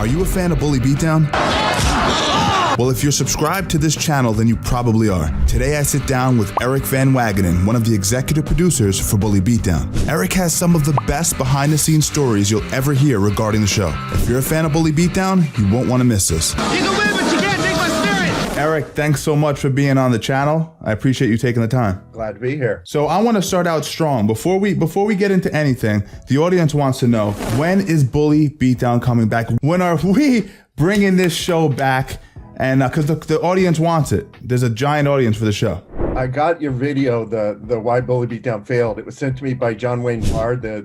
Are you a fan of Bully Beatdown? Well, if you're subscribed to this channel, then you probably are. Today I sit down with Eric Van Wagenen, one of the executive producers for Bully Beatdown. Eric has some of the best behind-the-scenes stories you'll ever hear regarding the show. If you're a fan of Bully Beatdown, you won't want to miss this. You can win, but you can't take my spirit! Eric, thanks so much for being on the channel. I appreciate you taking the time. Glad to be here. So I want to start out strong. Before we get into anything, the audience wants to know, when is Bully Beatdown coming back? When are we bringing this show back? And because the audience wants it. There's a giant audience for the show. I got your video, the Why Bully Beatdown Failed. It was sent to me by John Wayne Bard, the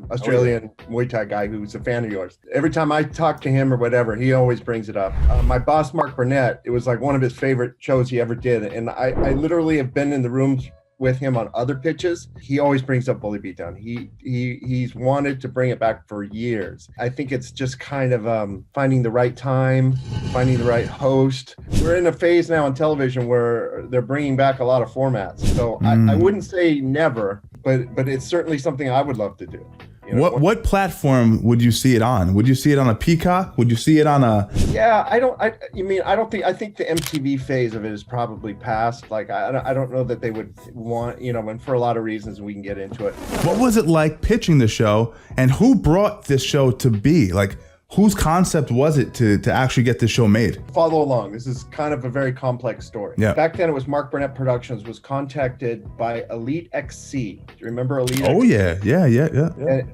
Australian Muay Thai guy who's a fan of yours. Every time I talk to him or whatever, he always brings it up. My boss, Mark Burnett, it was like one of his favorite shows he ever did. And I literally have been in the rooms with him on other pitches. He always brings up Bully Beatdown. He's wanted to bring it back for years. I think it's just kind of finding the right time, finding the right host. We're in a phase now on television where they're bringing back a lot of formats. So I wouldn't say never, but it's certainly something I would love to do. You know, what platform would you see it on? Would you see it on a Peacock? Would you see it on a? Yeah, I think the MTV phase of it is probably past. Like, I don't know that they would want, and for a lot of reasons we can get into it. What was it like pitching the show, and who brought this show to be? Like, whose concept was it to actually get this show made? Follow along. This is kind of a very complex story. Yeah. Back then, it was Mark Burnett Productions was contacted by Elite XC. Do you remember Elite XC? Oh, yeah.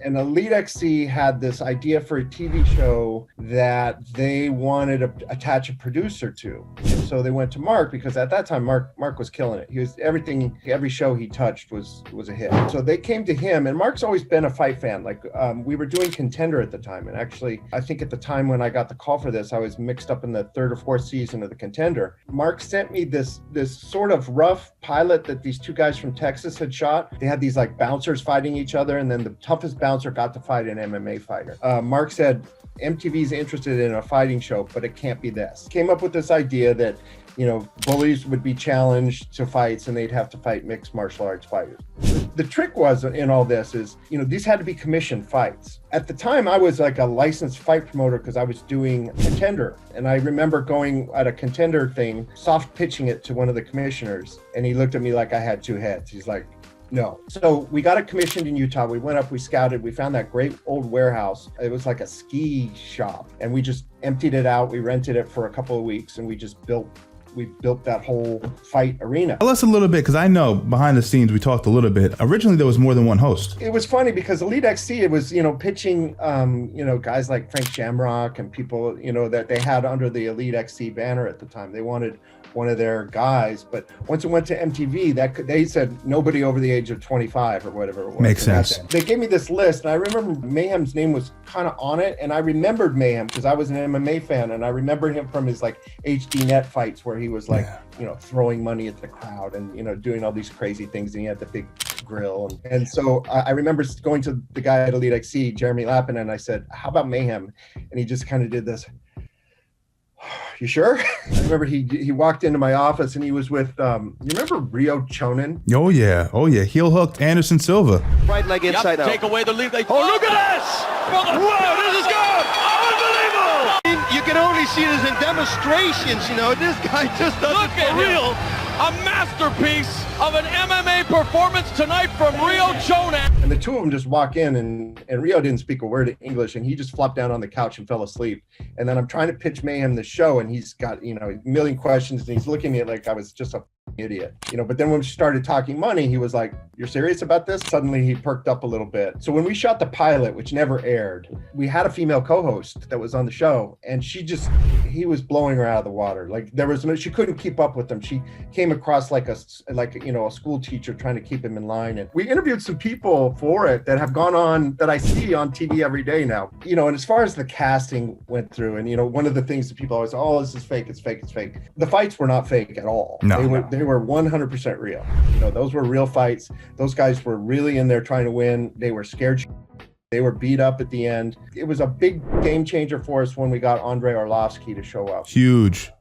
And Elite XC had this idea for a TV show that they wanted to attach a producer to. And so they went to Mark, because at that time, Mark was killing it. He was every show he touched was a hit. So they came to him, and Mark's always been a fight fan. Like, we were doing Contender at the time, and actually, I think at the time when I got the call for this, I was mixed up in the third or fourth season of the Contender. Mark sent me this sort of rough pilot that these two guys from Texas had shot. They had these like bouncers fighting each other, and then the toughest bouncer got to fight an MMA fighter. Mark said, MTV's interested in a fighting show, but it can't be this. Came up with this idea that, bullies would be challenged to fights and they'd have to fight mixed martial arts fighters. The trick was in all this is, these had to be commissioned fights. At the time, I was like a licensed fight promoter because I was doing Contender. And I remember going at a Contender thing, soft pitching it to one of the commissioners. And he looked at me like I had two heads. He's like, no. So we got it commissioned in Utah. We went up, we scouted, we found that great old warehouse. It was like a ski shop. And we just emptied it out. We rented it for a couple of weeks, and we built that whole fight arena. Tell us a little bit, because I know behind the scenes we talked a little bit. Originally, there was more than one host. It was funny because Elite XC, it was, pitching, guys like Frank Shamrock and people, that they had under the Elite XC banner at the time. They wanted one of their guys, but once it went to MTV, they said nobody over the age of 25 or whatever it was. Makes sense. They gave me this list, and I remember Mayhem's name was kind of on it, and I remembered Mayhem because I was an MMA fan, and I remember him from his like HD Net fights where he was like, throwing money at the crowd and doing all these crazy things, and he had the big grill, and so I remember going to the guy at Elite XC, Jeremy Lappin, and I said, "How about Mayhem?" And he just kind of did this. You sure? I remember he walked into my office and he was with, you remember Rio Chonin? Oh yeah. Heel hooked Anderson Silva. Right leg inside out. Take away the lead. Oh, look at this! Whoa, this is good! Unbelievable! You can only see this in demonstrations, This guy just does it for real. A masterpiece of an MMA performance tonight from Rio Chonin. And the two of them just walk in, and Rio didn't speak a word of English, and he just flopped down on the couch and fell asleep. And then I'm trying to pitch Mayhem the show, and he's got, a million questions, and he's looking at me like I was just a idiot, but then when we started talking money, he was like, "You're serious about this?" Suddenly he perked up a little bit. So when we shot the pilot, which never aired, we had a female co-host that was on the show, and he was blowing her out of the water. Like she couldn't keep up with him. She came across like a school teacher trying to keep him in line. And we interviewed some people for it that have gone on, that I see on TV every day now, and as far as the casting went through, and one of the things that people always, "Oh, this is fake, it's fake, it's fake." The fights were not fake at all. They were 100% real. Those were real fights. Those guys were really in there trying to win. They were scared. They were beat up at the end. It was a big game changer for us when we got Andrei Arlovsky to show up. Huge.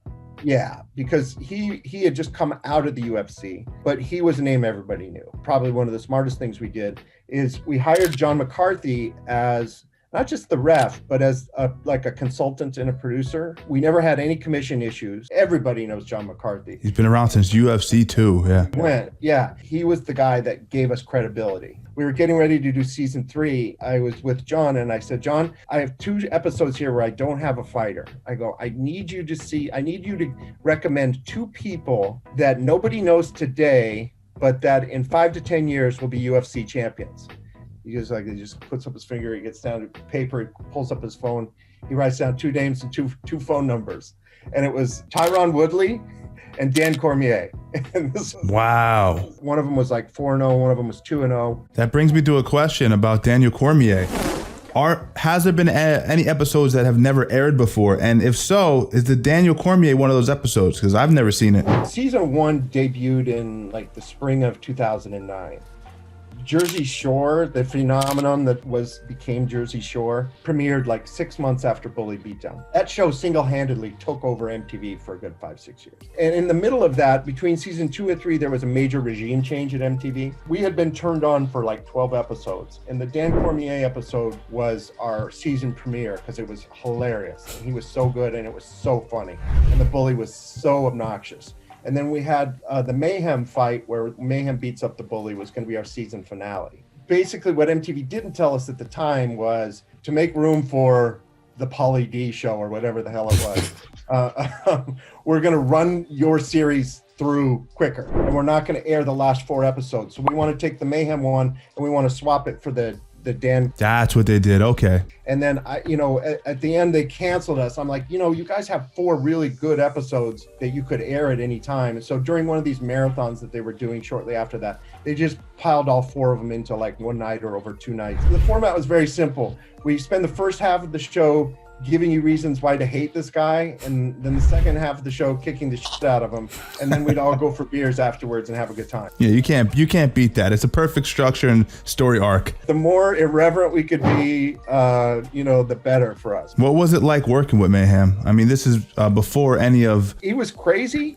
Yeah, because he had just come out of the UFC, but he was a name everybody knew. Probably one of the smartest things we did is we hired John McCarthy as not just the ref, but as like a consultant and a producer. We never had any commission issues. Everybody knows John McCarthy. He's been around since UFC too. Yeah. He was the guy that gave us credibility. We were getting ready to do season 3. I was with John and I said, John, I have 2 episodes here where I don't have a fighter. I go, I need you to recommend 2 people that nobody knows today, but that in 5 to 10 years will be UFC champions. He just puts up his finger, he gets down to paper, he pulls up his phone, he writes down 2 names and two phone numbers. And it was Tyron Woodley and Dan Cormier. Wow. One of them was like 4-0, one of them was 2-0. That brings me to a question about Daniel Cormier. Has there been any episodes that have never aired before? And if so, is the Daniel Cormier one of those episodes? Because I've never seen it. Season 1 debuted in like the spring of 2009. Jersey Shore, the phenomenon that became Jersey Shore, premiered like 6 months after Bully Beatdown. That show single-handedly took over MTV for a good 5-6 years. And in the middle of that, between season 2 and 3, there was a major regime change at MTV. We had been turned on for like 12 episodes, and the Dan Cormier episode was our season premiere because it was hilarious. And he was so good and it was so funny. And the Bully was so obnoxious. And then we had the Mayhem fight where Mayhem beats up the Bully was going to be our season finale. Basically, what MTV didn't tell us at the time was to make room for the Pauly D show or whatever the hell it was. We're going to run your series through quicker, and we're not going to air the last 4 episodes. So we want to take the Mayhem one and we want to swap it for the Dan. That's what they did. Okay. And then at the end they canceled us. I'm like, you guys have 4 really good episodes that you could air at any time. And so during one of these marathons that they were doing shortly after that, they just piled all 4 of them into like one night or over 2 nights. The format was very simple. We spend the first half of the show giving you reasons why to hate this guy, and then the second half of the show kicking the shit out of him, and then we'd all go for beers afterwards and have a good time. Yeah, you can't beat that. It's a perfect structure and story arc. The more irreverent we could be, the better for us. What was it like working with Mayhem? I mean, this is before any of... He was crazy,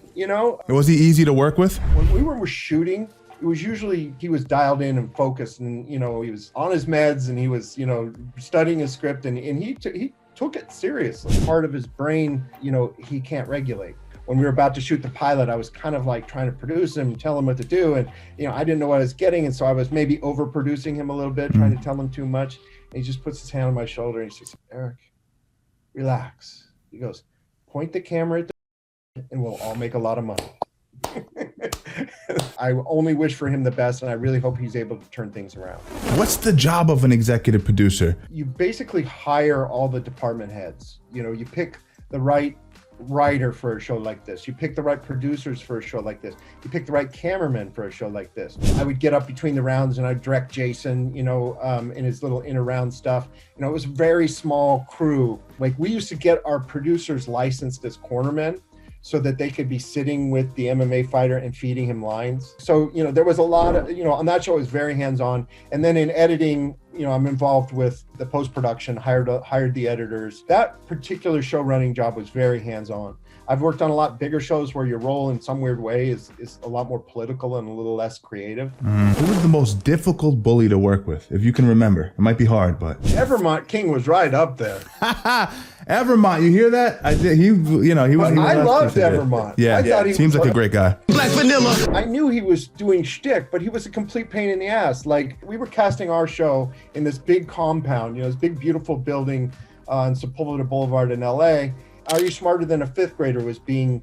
Was he easy to work with? When we were shooting, it was usually he was dialed in and focused, and he was on his meds, and he was studying his script, and he took it seriously. Part of his brain, he can't regulate. When we were about to shoot the pilot, I was kind of like trying to produce him, tell him what to do, and I didn't know what I was getting, and so I was maybe overproducing him a little bit, trying to tell him too much. And he just puts his hand on my shoulder and he says, "Eric, relax." He goes, "Point the camera at the and we'll all make a lot of money." I only wish for him the best, and I really hope he's able to turn things around. What's the job of an executive producer? You basically hire all the department heads. You pick the right writer for a show like this. You pick the right producers for a show like this. You pick the right cameraman for a show like this. I would get up between the rounds and I'd direct Jason, in his little inner round stuff. It was a very small crew. Like, we used to get our producers licensed as cornermen, so that they could be sitting with the MMA fighter and feeding him lines. So, there was a lot of, on that show it was very hands-on. And then in editing, I'm involved with the post-production, hired the editors. That particular show running job was very hands-on. I've worked on a lot bigger shows where your role in some weird way is a lot more political and a little less creative. Who was the most difficult bully to work with, if you can remember? It might be hard, but... Evermont King was right up there. Evermont, you hear that? I loved Evermont. Yeah, I thought he seems like a great guy. Black Vanilla. I knew he was doing shtick, but he was a complete pain in the ass. Like, we were casting our show in this big compound, this big, beautiful building on Sepulveda Boulevard in LA. Are You Smarter Than a Fifth Grader was being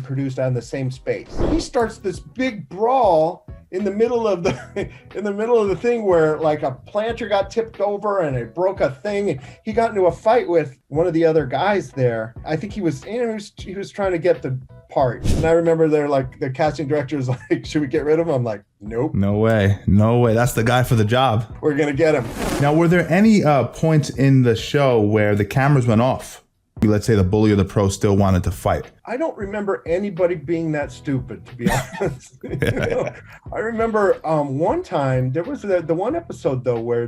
produced out in the same space. He starts this big brawl in the middle of the thing where like a planter got tipped over and it broke a thing, and he got into a fight with one of the other guys there. I think he was trying to get the part. And I remember the casting director was like, "Should we get rid of him?" I'm like, "Nope. No way. That's the guy for the job. We're gonna get him." Now, were there any points in the show where the cameras went off? Let's say the bully or the pro still wanted to fight. I don't remember anybody being that stupid, to be honest. I remember one time there was the one episode though where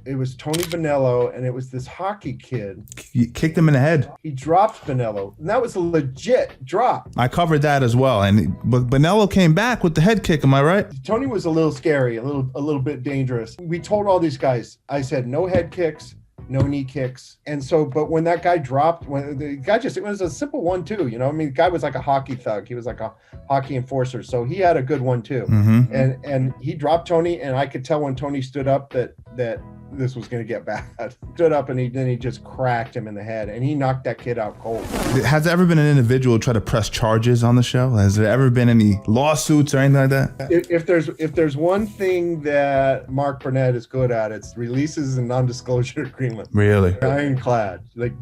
It was Tony Bonello, and it was this hockey kid. He kicked him in the head. He dropped Bonello, and that was a legit drop. I covered that as well, but Bonello came back with the head kick. Am I right? Tony was a little scary, a little bit dangerous. We told all these guys, I said, no head kicks, no knee kicks. And so, but when that guy dropped, when the guy it was a simple 1-2, you know, I mean, the guy was like a hockey thug. He was like a hockey enforcer. So he had a good 1-2. Mm-hmm. And he dropped Tony, and I could tell when Tony stood up that this was going to get bad. Stood up, and then he just cracked him in the head, and he knocked that kid out cold. Has there ever been an individual try to press charges on the show? Has there ever been any lawsuits or anything like that? If there's one thing that Mark Burnett is good at, it's releases and non-disclosure agreement. Really? Ironclad. Like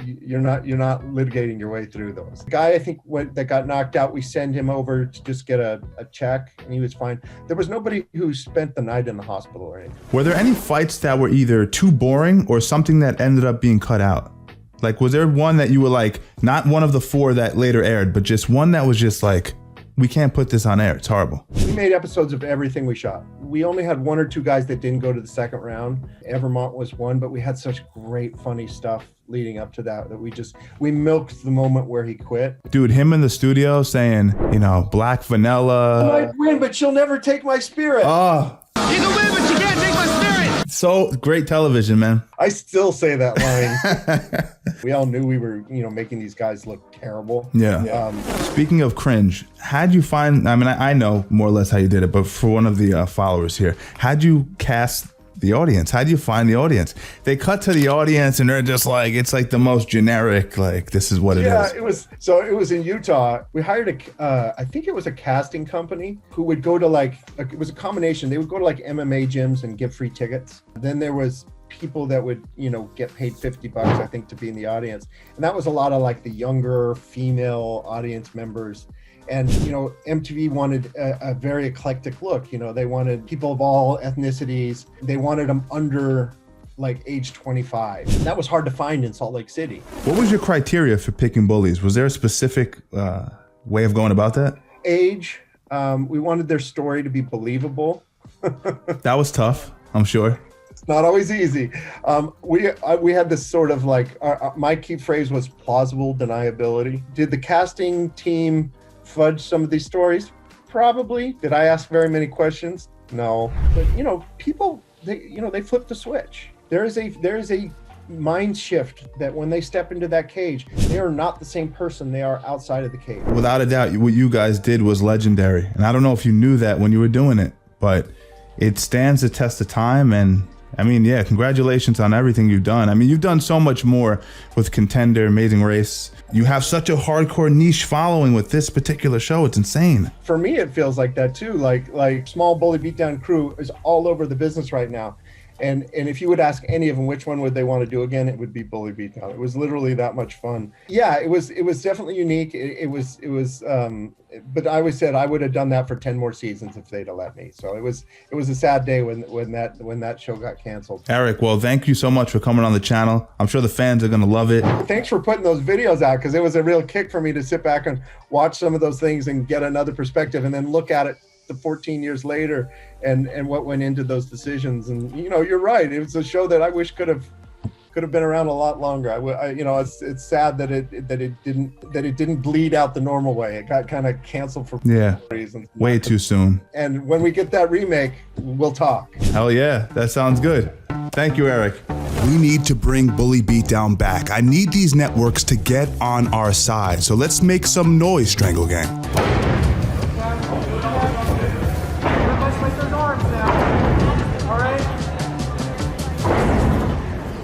you're not litigating your way through those. The guy, I think, that got knocked out, we send him over to just get a check, and he was fine. There was nobody who spent the night in the hospital or anything. Were there any fights that were either too boring or something that ended up being cut out? Like, was there one that you were like, not one of the 4 that later aired, but just one that was just like, we can't put this on air, it's horrible? We made episodes of everything we shot. We only had 1 or 2 guys that didn't go to the second round. Evermont was one, but we had such great, funny stuff leading up to that we milked the moment where he quit. Dude, him in the studio saying, you know, black vanilla. I might win, but you'll never take my spirit. Oh. You can win, but you can't take my spirit. So great television, man. I still say that line. We all knew we were, making these guys look terrible. Yeah. Speaking of cringe, how'd you find, I mean, I know more or less how you did it, but for one of the followers here, how'd you cast the audience? How do you find the audience? They cut to the audience and they're just like, it's like the most generic, like, this is what it is. Yeah, it was in Utah. We hired I think it was a casting company who would go to it was a combination. They would go to MMA gyms and give free tickets. Then there was people that would, get paid $50, I think, to be in the audience. And that was a lot of the younger female audience members. And, MTV wanted a very eclectic look. They wanted people of all ethnicities. They wanted them under age 25. That was hard to find in Salt Lake City. What was your criteria for picking bullies? Was there a specific way of going about that? Age. We wanted their story to be believable. That was tough, I'm sure. It's not always easy. We had this sort of my key phrase was plausible deniability. Did the casting team fudge some of these stories? Probably. Did I ask very many questions? No. But people, they flip the switch. There is a mind shift that when they step into that cage, they are not the same person they are outside of the cage. Without a doubt, what you guys did was legendary. And I don't know if you knew that when you were doing it, but it stands the test of time. And I mean, yeah, congratulations on everything you've done. I mean, you've done so much more with Contender, Amazing Race. You have such a hardcore niche following with this particular show. It's insane. For me, it feels like that too. Like Small Bully Beatdown crew is all over the business right now. And if you would ask any of them which one would they want to do again, it would be Bully Beatdown. It was literally that much fun. Yeah, it was definitely unique. It was but I always said I would have done that for 10 more seasons if they'd have let me. So it was a sad day when that show got canceled. Eric, well, thank you so much for coming on the channel. I'm sure the fans are going to love it. Thanks for putting those videos out, because it was a real kick for me to sit back and watch some of those things and get another perspective, and then look at it 14 years later and what went into those decisions. And you're right, it was a show that I wish could have been around a lot longer. It's sad that it didn't bleed out the normal way. It got kind of canceled for reasons. Way too soon. And when we get that remake, we'll talk. Hell yeah, that sounds good. Thank you, Eric. We need to bring Bully Beatdown back. I need these networks to get on our side. So let's make some noise, Strangle Gang.